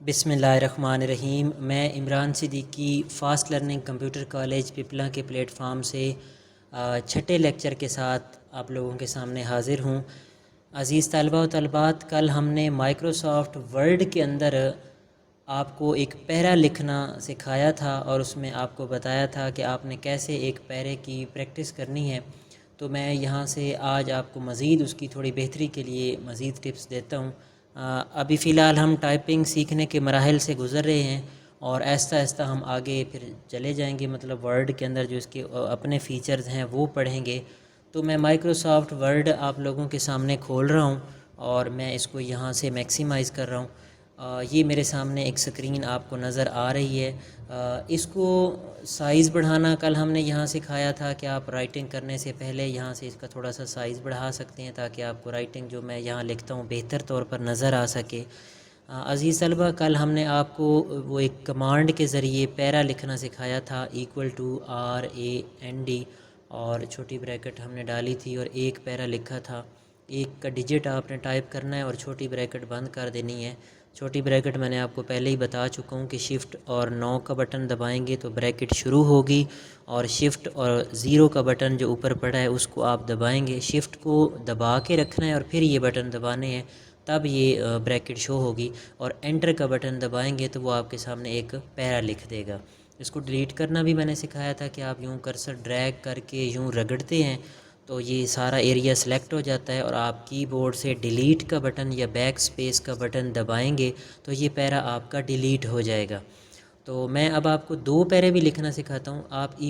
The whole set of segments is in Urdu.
بسم اللہ الرحمن الرحیم۔ میں Imran Siddiqui fast learning computer college Pipla کے پلیٹ فارم سے چھٹے لیکچر کے ساتھ آپ لوگوں کے سامنے حاضر ہوں۔ عزیز طلبہ و طالبات، کل ہم نے مائکروسافٹ ورڈ کے اندر آپ کو ایک پیرا لکھنا سکھایا تھا اور اس میں آپ کو بتایا تھا کہ آپ نے کیسے ایک پیرے کی پریکٹس کرنی ہے۔ تو میں یہاں سے آج آپ کو مزید اس کی تھوڑی بہتری کے لیے مزید ٹپس دیتا ہوں۔ ابھی فی الحال ہم ٹائپنگ سیکھنے کے مراحل سے گزر رہے ہیں اور آہستہ آہستہ ہم آگے پھر چلے جائیں گے، مطلب ورڈ کے اندر جو اس کے اپنے فیچرز ہیں وہ پڑھیں گے۔ تو میں مائکروسافٹ ورڈ آپ لوگوں کے سامنے کھول رہا ہوں اور میں اس کو یہاں سے میکسیمائز کر رہا ہوں۔ یہ میرے سامنے ایک سکرین آپ کو نظر آ رہی ہے۔ اس کو سائز بڑھانا کل ہم نے یہاں سکھایا تھا کہ آپ رائٹنگ کرنے سے پہلے یہاں سے اس کا تھوڑا سا سائز بڑھا سکتے ہیں تاکہ آپ کو رائٹنگ جو میں یہاں لکھتا ہوں بہتر طور پر نظر آ سکے۔ عزیز طلبہ، کل ہم نے آپ کو وہ ایک کمانڈ کے ذریعے پیرا لکھنا سکھایا تھا، =RAND، اور چھوٹی بریکٹ ہم نے ڈالی تھی اور ایک پیرا لکھا تھا۔ ایک کا ڈیجٹ آپ نے ٹائپ کرنا ہے اور چھوٹی بریکٹ بند کر دینی ہے۔ چھوٹی بریکٹ میں نے آپ کو پہلے ہی بتا چکا ہوں کہ شفٹ اور 9 کا بٹن دبائیں گے تو بریکٹ شروع ہوگی، اور شفٹ اور 0 کا بٹن جو اوپر پڑا ہے اس کو آپ دبائیں گے۔ شفٹ کو دبا کے رکھنا ہے اور پھر یہ بٹن دبانے ہیں، تب یہ بریکٹ شو ہوگی، اور انٹر کا بٹن دبائیں گے تو وہ آپ کے سامنے ایک پیرا لکھ دے گا۔ اس کو ڈیلیٹ کرنا بھی میں نے سکھایا تھا کہ آپ یوں کرسر ڈریگ کر کے یوں رگڑتے ہیں تو یہ سارا ایریا سلیکٹ ہو جاتا ہے، اور آپ کی بورڈ سے ڈیلیٹ کا بٹن یا بیک سپیس کا بٹن دبائیں گے تو یہ پیرا آپ کا ڈیلیٹ ہو جائے گا۔ تو میں اب آپ کو 2 پیرے بھی لکھنا سکھاتا ہوں۔ آپ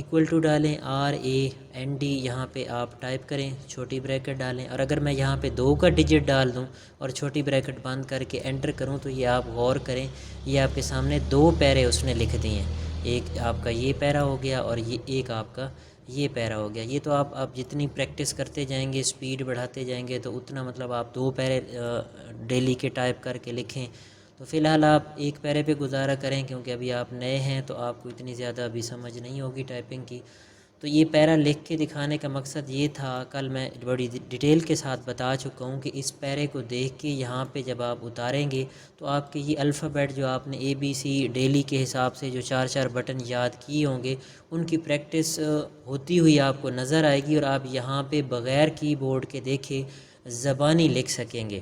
ڈالیں، RAND یہاں پہ آپ ٹائپ کریں، چھوٹی بریکٹ ڈالیں، اور اگر میں یہاں پہ 2 کا ڈیجٹ ڈال دوں اور چھوٹی بریکٹ بند کر کے انٹر کروں تو یہ آپ غور کریں، یہ آپ کے سامنے 2 پیرے اس نے لکھ دیے ہیں۔ ایک آپ کا یہ پیرا ہو گیا اور یہ ایک آپ کا یہ پیرا ہو گیا۔ یہ تو آپ جتنی پریکٹس کرتے جائیں گے، سپیڈ بڑھاتے جائیں گے تو اتنا مطلب آپ 2 پیرے ڈیلی کے ٹائپ کر کے لکھیں۔ تو فی الحال آپ ایک پیرے پہ گزارا کریں کیونکہ ابھی آپ نئے ہیں تو آپ کو اتنی زیادہ ابھی سمجھ نہیں ہوگی ٹائپنگ کی۔ تو یہ پیرا لکھ کے دکھانے کا مقصد یہ تھا، کل میں بڑی ڈیٹیل کے ساتھ بتا چکا ہوں کہ اس پیرے کو دیکھ کے یہاں پہ جب آپ اتاریں گے تو آپ کے یہ الفابیٹ جو آپ نے ABC ڈیلی کے حساب سے جو 4 بٹن یاد کیے ہوں گے ان کی پریکٹس ہوتی ہوئی آپ کو نظر آئے گی، اور آپ یہاں پہ بغیر کی بورڈ کے دیکھے زبانی لکھ سکیں گے۔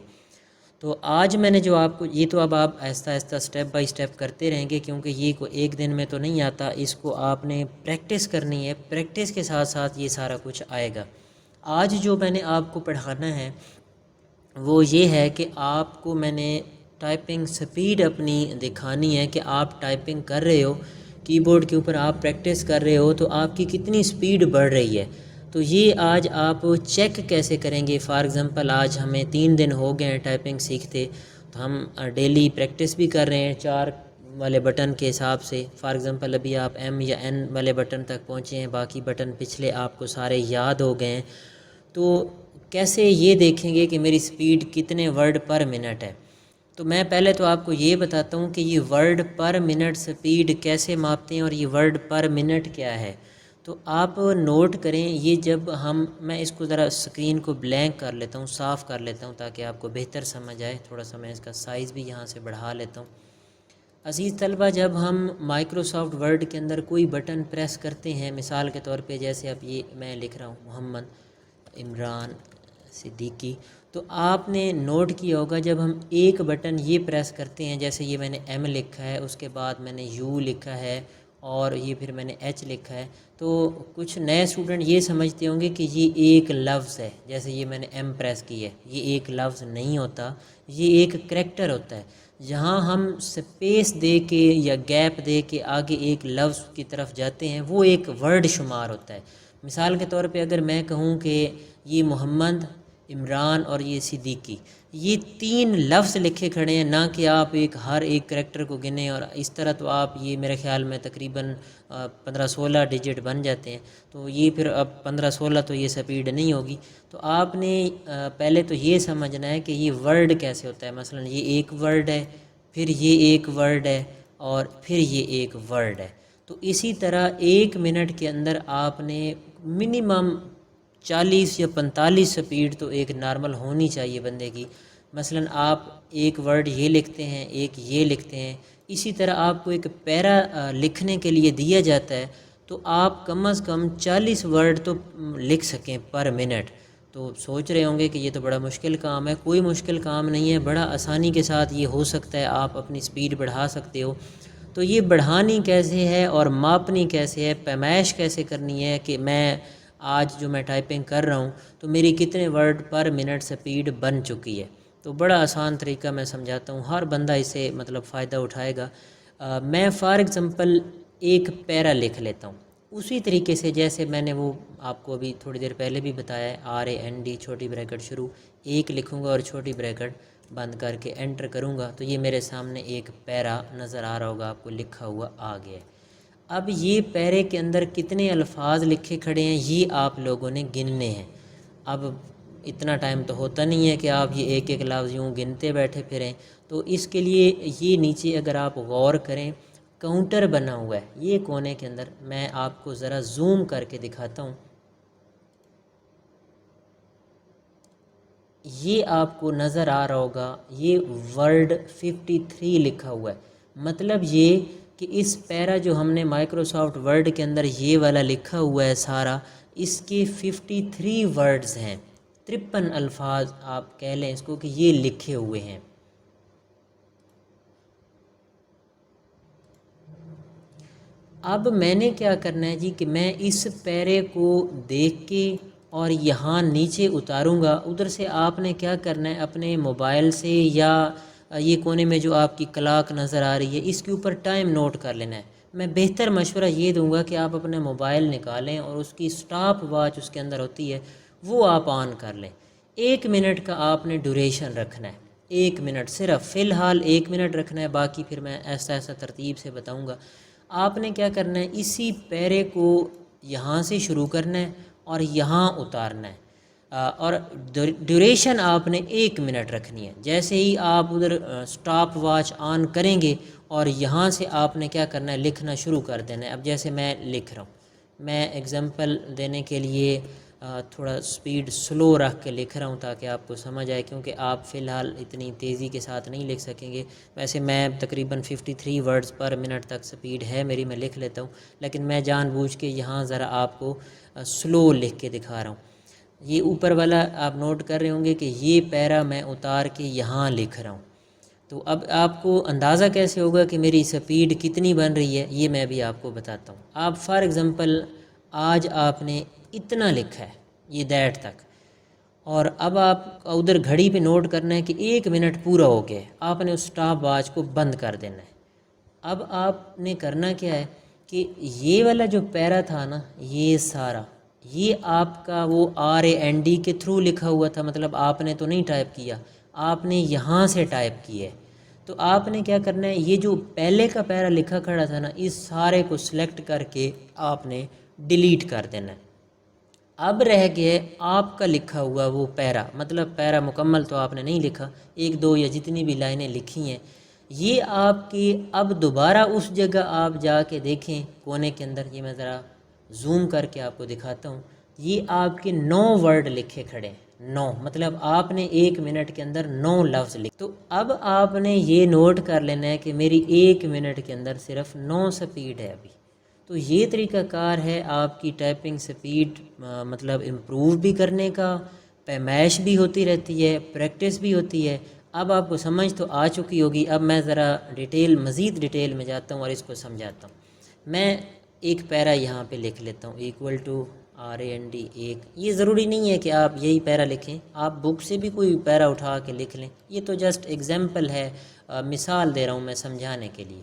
تو آج میں نے جو آپ کو یہ تو اب آپ آہستہ آہستہ سٹیپ بائی سٹیپ کرتے رہیں گے کیونکہ یہ کو ایک دن میں تو نہیں آتا، اس کو آپ نے پریکٹس کرنی ہے، پریکٹس کے ساتھ ساتھ یہ سارا کچھ آئے گا۔ آج جو میں نے آپ کو پڑھانا ہے وہ یہ ہے کہ آپ کو میں نے ٹائپنگ سپیڈ اپنی دکھانی ہے کہ آپ ٹائپنگ کر رہے ہو، کی بورڈ کے اوپر آپ پریکٹس کر رہے ہو تو آپ کی کتنی سپیڈ بڑھ رہی ہے۔ تو یہ آج آپ چیک کیسے کریں گے؟ فار ایگزامپل آج ہمیں 3 دن ہو گئے ہیں ٹائپنگ سیکھتے، تو ہم ڈیلی پریکٹس بھی کر رہے ہیں 4 والے بٹن کے حساب سے۔ فار ایگزامپل ابھی آپ M یا N والے بٹن تک پہنچے ہیں، باقی بٹن پچھلے آپ کو سارے یاد ہو گئے ہیں، تو کیسے یہ دیکھیں گے کہ میری سپیڈ کتنے ورڈ پر منٹ ہے؟ تو میں پہلے تو آپ کو یہ بتاتا ہوں کہ یہ ورڈ پر منٹ سپیڈ کیسے ماپتے ہیں اور یہ ورڈ پر منٹ کیا ہے۔ تو آپ نوٹ کریں، یہ جب میں اس کو ذرا سکرین کو بلینک کر لیتا ہوں، صاف کر لیتا ہوں تاکہ آپ کو بہتر سمجھ آئے۔ تھوڑا سا میں اس کا سائز بھی یہاں سے بڑھا لیتا ہوں۔ عزیز طلبہ، جب ہم مائکروسافٹ ورڈ کے اندر کوئی بٹن پریس کرتے ہیں، مثال کے طور پہ جیسے اب یہ میں لکھ رہا ہوں محمد عمران صدیقی، تو آپ نے نوٹ کیا ہوگا جب ہم ایک بٹن یہ پریس کرتے ہیں، جیسے یہ میں نے M لکھا ہے، اس کے بعد میں نے U لکھا ہے اور یہ پھر میں نے H لکھا ہے، تو کچھ نئے اسٹوڈنٹ یہ سمجھتے ہوں گے کہ یہ ایک لفظ ہے، جیسے یہ میں نے M پریس کی ہے، یہ ایک لفظ نہیں ہوتا، یہ ایک کریکٹر ہوتا ہے۔ جہاں ہم سپیس دے کے یا گیپ دے کے آگے ایک لفظ کی طرف جاتے ہیں وہ ایک ورڈ شمار ہوتا ہے۔ مثال کے طور پہ اگر میں کہوں کہ یہ محمد عمران اور یہ صدیقی، یہ 3 لفظ لکھے کھڑے ہیں، نہ کہ آپ ہر ایک کریکٹر کو گنیں، اور اس طرح تو آپ یہ میرے خیال میں تقریباً 15-16 ڈیجٹ بن جاتے ہیں، تو یہ پھر اب 15-16 تو یہ سپیڈ نہیں ہوگی۔ تو آپ نے پہلے تو یہ سمجھنا ہے کہ یہ ورڈ کیسے ہوتا ہے، مثلا یہ ایک ورڈ ہے، پھر یہ ایک ورڈ ہے، اور پھر یہ ایک ورڈ ہے۔ تو اسی طرح 1 منٹ کے اندر آپ نے منیمم 40 یا 45 سپیڈ تو ایک نارمل ہونی چاہیے بندے کی، مثلا آپ ایک ورڈ یہ لکھتے ہیں، ایک یہ لکھتے ہیں، اسی طرح آپ کو ایک پیرا لکھنے کے لیے دیا جاتا ہے تو آپ کم از کم 40 ورڈ تو لکھ سکیں پر منٹ۔ تو سوچ رہے ہوں گے کہ یہ تو بڑا مشکل کام ہے۔ کوئی مشکل کام نہیں ہے، بڑا آسانی کے ساتھ یہ ہو سکتا ہے، آپ اپنی سپیڈ بڑھا سکتے ہو۔ تو یہ بڑھانی کیسے ہے اور ماپنی کیسے ہے، پیمائش کیسے کرنی ہے کہ میں آج جو میں ٹائپنگ کر رہا ہوں تو میری کتنے ورڈ پر منٹ سپیڈ بن چکی ہے۔ تو بڑا آسان طریقہ میں سمجھاتا ہوں، ہر بندہ اسے مطلب فائدہ اٹھائے گا۔ میں فار ایگزامپل ایک پیرا لکھ لیتا ہوں اسی طریقے سے جیسے میں نے وہ آپ کو ابھی تھوڑی دیر پہلے بھی بتایا ہے، RAND چھوٹی بریکٹ شروع، ایک لکھوں گا اور چھوٹی بریکٹ بند کر کے انٹر کروں گا تو یہ میرے سامنے ایک پیرا نظر آ رہا ہوگا، آپ کو لکھا ہوا آ گیا ہے۔ اب یہ پیرے کے اندر کتنے الفاظ لکھے کھڑے ہیں یہ آپ لوگوں نے گننے ہیں۔ اب اتنا ٹائم تو ہوتا نہیں ہے کہ آپ یہ ایک ایک لفظ یوں گنتے بیٹھے پھریں، تو اس کے لیے یہ نیچے اگر آپ غور کریں کاؤنٹر بنا ہوا ہے یہ کونے کے اندر، میں آپ کو ذرا زوم کر کے دکھاتا ہوں۔ یہ آپ کو نظر آ رہا ہوگا، یہ ورڈ 53 لکھا ہوا ہے۔ مطلب یہ کہ اس پیرا جو ہم نے مائکروسافٹ ورڈ کے اندر یہ والا لکھا ہوا ہے سارا، اس کے 53 ورڈز ہیں، 53 الفاظ آپ کہہ لیں اس کو کہ یہ لکھے ہوئے ہیں۔ اب میں نے کیا کرنا ہے جی کہ میں اس پیرے کو دیکھ کے اور یہاں نیچے اتاروں گا۔ ادھر سے آپ نے کیا کرنا ہے، اپنے موبائل سے یا یہ کونے میں جو آپ کی کلاک نظر آ رہی ہے اس کے اوپر ٹائم نوٹ کر لینا ہے۔ میں بہتر مشورہ یہ دوں گا کہ آپ اپنے موبائل نکالیں اور اس کی سٹاپ واچ اس کے اندر ہوتی ہے وہ آپ آن کر لیں۔ 1 منٹ کا آپ نے ڈیوریشن رکھنا ہے، 1 منٹ صرف، فی الحال 1 منٹ رکھنا ہے، باقی پھر میں ایسا ایسا ترتیب سے بتاؤں گا۔ آپ نے کیا کرنا ہے، اسی پیرے کو یہاں سے شروع کرنا ہے اور یہاں اتارنا ہے، اور ڈیوریشن آپ نے 1 منٹ رکھنی ہے۔ جیسے ہی آپ ادھر سٹاپ واچ آن کریں گے اور یہاں سے آپ نے کیا کرنا ہے، لکھنا شروع کر دینا ہے۔ اب جیسے میں لکھ رہا ہوں، میں ایگزامپل دینے کے لیے تھوڑا سپیڈ سلو رکھ کے لکھ رہا ہوں تاکہ آپ کو سمجھ آئے، کیونکہ آپ فی الحال اتنی تیزی کے ساتھ نہیں لکھ سکیں گے۔ ویسے میں تقریباً 53 ورڈز پر منٹ تک سپیڈ ہے میری، میں لکھ لیتا ہوں، لیکن میں جان بوجھ کے یہاں ذرا آپ کو سلو لکھ کے دکھا رہا ہوں۔ یہ اوپر والا آپ نوٹ کر رہے ہوں گے کہ یہ پیرا میں اتار کے یہاں لکھ رہا ہوں۔ تو اب آپ کو اندازہ کیسے ہوگا کہ میری سپیڈ کتنی بن رہی ہے، یہ میں بھی آپ کو بتاتا ہوں۔ آپ فار ایگزامپل آج آپ نے اتنا لکھا ہے، یہ دیٹ تک، اور اب آپ ادھر گھڑی پہ نوٹ کرنا ہے کہ 1 منٹ پورا ہو گیا ہے، آپ نے اس سٹاپ واچ کو بند کر دینا ہے۔ اب آپ نے کرنا کیا ہے کہ یہ والا جو پیرا تھا نا، یہ سارا یہ آپ کا وہ RAND کے تھرو لکھا ہوا تھا، مطلب آپ نے تو نہیں ٹائپ کیا، آپ نے یہاں سے ٹائپ کیا ہے۔ تو آپ نے کیا کرنا ہے، یہ جو پہلے کا پیرا لکھا کھڑا تھا نا، اس سارے کو سلیکٹ کر کے آپ نے ڈیلیٹ کر دینا ہے۔ اب رہ گیا آپ کا لکھا ہوا وہ پیرا، مطلب پیرا مکمل تو آپ نے نہیں لکھا، 1 2 یا جتنی بھی لائنیں لکھی ہیں، یہ آپ کی اب دوبارہ اس جگہ آپ جا کے دیکھیں کونے کے اندر، یہ میں ذرا زوم کر کے آپ کو دکھاتا ہوں، یہ آپ کے 9 ورڈ لکھے کھڑے ہیں، 9، مطلب آپ نے 1 منٹ کے اندر 9 لفظ لکھے۔ تو اب آپ نے یہ نوٹ کر لینا ہے کہ میری 1 منٹ کے اندر صرف 9 سپیڈ ہے ابھی۔ تو یہ طریقہ کار ہے آپ کی ٹائپنگ سپیڈ مطلب امپروو بھی کرنے کا، پیمائش بھی ہوتی رہتی ہے، پریکٹس بھی ہوتی ہے۔ اب آپ کو سمجھ تو آ چکی ہوگی، اب میں ذرا مزید ڈیٹیل میں جاتا ہوں اور اس کو سمجھاتا ہوں۔ میں ایک پیرا یہاں پہ لکھ لیتا ہوں، ایکول ٹو RAND 1۔ یہ ضروری نہیں ہے کہ آپ یہی پیرا لکھیں، آپ بک سے بھی کوئی پیرا اٹھا کے لکھ لیں، یہ تو جسٹ ایگزامپل ہے، مثال دے رہا ہوں میں سمجھانے کے لیے۔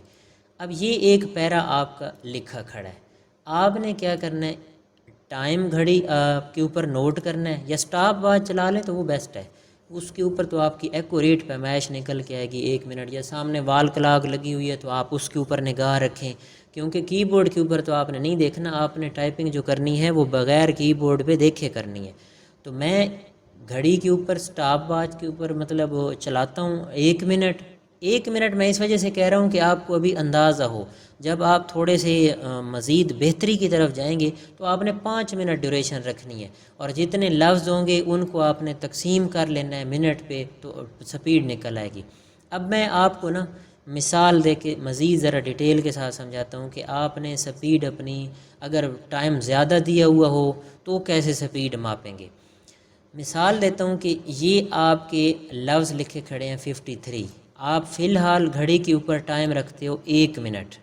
اب یہ ایک پیرا آپ کا لکھا کھڑا ہے، آپ نے کیا کرنا ہے، ٹائم گھڑی کے اوپر نوٹ کرنا ہے، یا سٹاپ واچ چلا لیں تو وہ بیسٹ ہے، اس کے اوپر تو آپ کی ایکوریٹ پیمائش نکل کے آئے گی 1 منٹ، یا سامنے وال کلاک لگی ہوئی ہے تو آپ اس کے اوپر نگاہ رکھیں، کیونکہ کی بورڈ کے اوپر تو آپ نے نہیں دیکھنا، آپ نے ٹائپنگ جو کرنی ہے وہ بغیر کی بورڈ پہ دیکھے کرنی ہے۔ تو میں گھڑی کے اوپر سٹاپ واچ کے اوپر مطلب چلاتا ہوں 1 منٹ، 1 منٹ میں اس وجہ سے کہہ رہا ہوں کہ آپ کو ابھی اندازہ ہو، جب آپ تھوڑے سے مزید بہتری کی طرف جائیں گے تو آپ نے 5 منٹ ڈیوریشن رکھنی ہے، اور جتنے لفظ ہوں گے ان کو آپ نے تقسیم کر لینا ہے منٹ پہ، تو سپیڈ نکل آئے گی۔ اب میں آپ کو نا مثال دے کے مزید ذرا ڈیٹیل کے ساتھ سمجھاتا ہوں کہ آپ نے سپیڈ اپنی اگر ٹائم زیادہ دیا ہوا ہو تو کیسے سپیڈ ماپیں گے۔ مثال دیتا ہوں کہ یہ آپ کے لفظ لکھے کھڑے ہیں 53، آپ فی الحال گھڑی کے اوپر ٹائم رکھتے ہو 1 منٹ،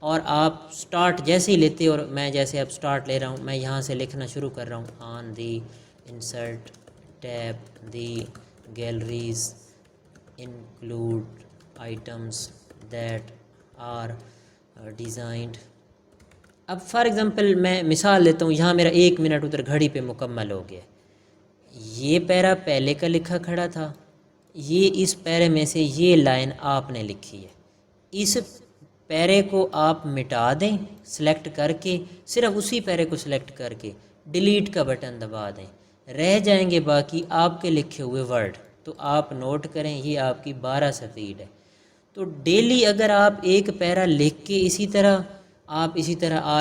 اور آپ سٹارٹ جیسے ہی لیتے ہو، اور میں جیسے اب سٹارٹ لے رہا ہوں، میں یہاں سے لکھنا شروع کر رہا ہوں، on the insert tab the galleries include items that are designed. اب فار ایگزامپل میں مثال دیتا ہوں، یہاں میرا 1 منٹ ادھر گھڑی پہ مکمل ہو گیا، یہ پیرا پہلے کا لکھا کھڑا تھا، یہ اس پیرے میں سے یہ لائن آپ نے لکھی ہے، اس پیرے کو آپ مٹا دیں سلیکٹ کر کے، صرف اسی پیرے کو سلیکٹ کر کے ڈیلیٹ کا بٹن دبا دیں، رہ جائیں گے باقی آپ کے لکھے ہوئے ورڈ۔ تو آپ نوٹ کریں یہ آپ کی 12 سپیڈ ہے۔ تو ڈیلی اگر آپ ایک پیرا لکھ کے اسی طرح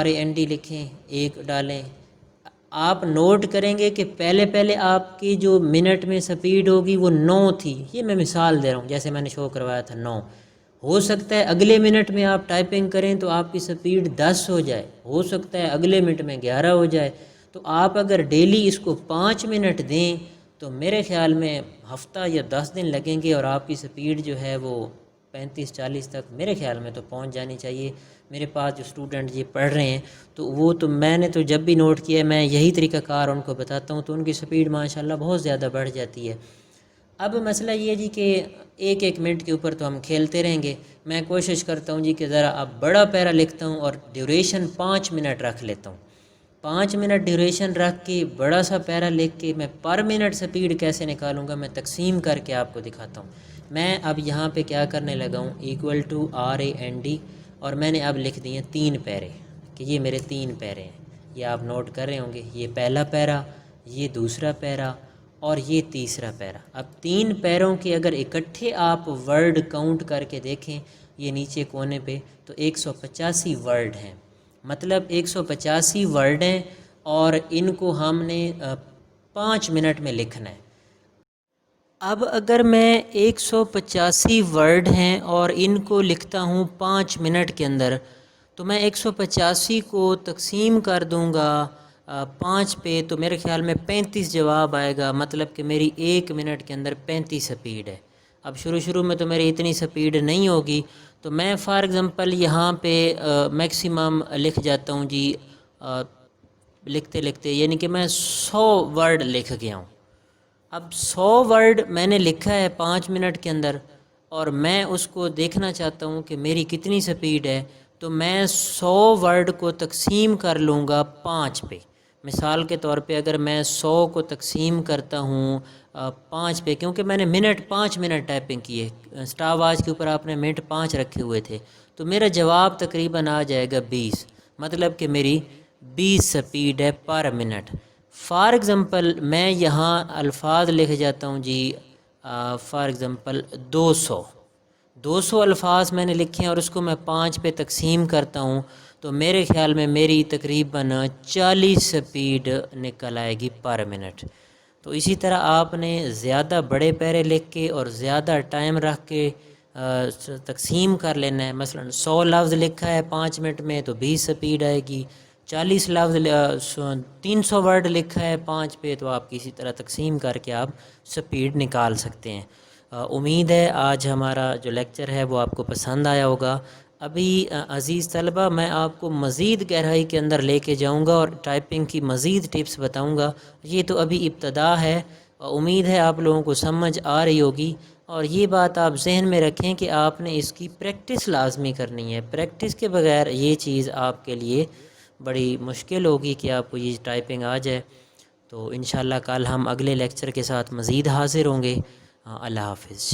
RAND لکھیں، ایک ڈالیں، آپ نوٹ کریں گے کہ پہلے آپ کی جو منٹ میں سپیڈ ہوگی وہ 9 تھی، یہ میں مثال دے رہا ہوں جیسے میں نے شو کروایا تھا 9، ہو سکتا ہے اگلے منٹ میں آپ ٹائپنگ کریں تو آپ کی سپیڈ 10 ہو جائے، ہو سکتا ہے اگلے منٹ میں 11 ہو جائے۔ تو آپ اگر ڈیلی اس کو 5 منٹ دیں تو میرے خیال میں ہفتہ یا 10 دن لگیں گے، اور آپ کی سپیڈ جو ہے وہ 35-40 تک میرے خیال میں تو پہنچ جانی چاہیے۔ میرے پاس جو اسٹوڈنٹ یہ پڑھ رہے ہیں تو وہ تو میں نے تو جب بھی نوٹ کیا ہے، میں یہی طریقہ کار ان کو بتاتا ہوں تو ان کی سپیڈ ماشاءاللہ بہت زیادہ بڑھ جاتی ہے۔ اب مسئلہ یہ ہے جی کہ ایک منٹ کے اوپر تو ہم کھیلتے رہیں گے، میں کوشش کرتا ہوں جی کہ ذرا اب بڑا پیرا لکھتا ہوں اور ڈیوریشن 5 منٹ رکھ لیتا ہوں، 5 منٹ ڈیوریشن رکھ کے بڑا سا پیرا لکھ کے میں پر منٹ سپیڈ کیسے نکالوں گا میں تقسیم کر کے آپ کو دکھاتا ہوں۔ میں اب یہاں پہ کیا کرنے لگا ہوں، =RAND، اور میں نے اب لکھ دیے 3 پیرے کہ یہ میرے 3 پیرے ہیں، یہ آپ نوٹ کر رہے ہوں گے، یہ پہلا پیرا، یہ دوسرا پیرا، اور یہ تیسرا پیرا۔ اب 3 پیروں کے اگر اکٹھے آپ ورڈ کاؤنٹ کر کے دیکھیں یہ نیچے کونے پہ تو 185 ورڈ ہیں، مطلب 185 ورڈ ہیں، اور ان کو ہم نے 5 منٹ میں لکھنا ہے۔ اب اگر میں 185 ورڈ ہیں اور ان کو لکھتا ہوں 5 منٹ کے اندر، تو میں 185 کو تقسیم کر دوں گا 5 پہ، تو میرے خیال میں 35 جواب آئے گا، مطلب کہ میری 1 منٹ کے اندر 35 سپیڈ ہے۔ اب شروع میں تو میری اتنی سپیڈ نہیں ہوگی، تو میں فار ایگزامپل یہاں پہ میکسیمم لکھ جاتا ہوں جی، لکھتے یعنی کہ میں 100 ورڈ لکھ گیا ہوں۔ اب 100 ورڈ میں نے لکھا ہے 5 منٹ کے اندر، اور میں اس کو دیکھنا چاہتا ہوں کہ میری کتنی سپیڈ ہے، تو میں 100 ورڈ کو تقسیم کر لوں گا 5 پہ۔ مثال کے طور پہ اگر میں 100 کو تقسیم کرتا ہوں 5 پہ، کیونکہ میں نے 5 منٹ ٹائپنگ کی ہے، سٹاپ واچ کے اوپر آپ نے منٹ 5 رکھے ہوئے تھے، تو میرا جواب تقریباً آ جائے گا 20، مطلب کہ میری 20 سپیڈ ہے پر منٹ۔ فار ایگزامپل میں یہاں الفاظ لکھ جاتا ہوں جی، فار ایگزامپل 200 الفاظ میں نے لکھے ہیں، اور اس کو میں 5 پہ تقسیم کرتا ہوں تو میرے خیال میں میری تقریباً 40 سپیڈ نکل آئے گی پر منٹ۔ تو اسی طرح آپ نے زیادہ بڑے پیرے لکھ کے اور زیادہ ٹائم رکھ کے تقسیم کر لینا ہے۔ مثلا 100 لفظ لکھا ہے 5 منٹ میں تو 20 سپیڈ آئے گی، 40 لفظ 300 ورڈ لکھا ہے 5 پہ تو آپ کسی طرح تقسیم کر کے آپ سپیڈ نکال سکتے ہیں۔ امید ہے آج ہمارا جو لیکچر ہے وہ آپ کو پسند آیا ہوگا۔ ابھی عزیز طلبہ میں آپ کو مزید گہرائی کے اندر لے کے جاؤں گا اور ٹائپنگ کی مزید ٹپس بتاؤں گا، یہ تو ابھی ابتدا ہے، امید ہے آپ لوگوں کو سمجھ آ رہی ہوگی۔ اور یہ بات آپ ذہن میں رکھیں کہ آپ نے اس کی پریکٹس لازمی کرنی ہے، پریکٹس کے بغیر یہ چیز آپ کے لیے بڑی مشکل ہوگی کہ آپ کو یہ ٹائپنگ آ جائے۔ تو انشاءاللہ کل ہم اگلے لیکچر کے ساتھ مزید حاضر ہوں گے۔ اللہ حافظ۔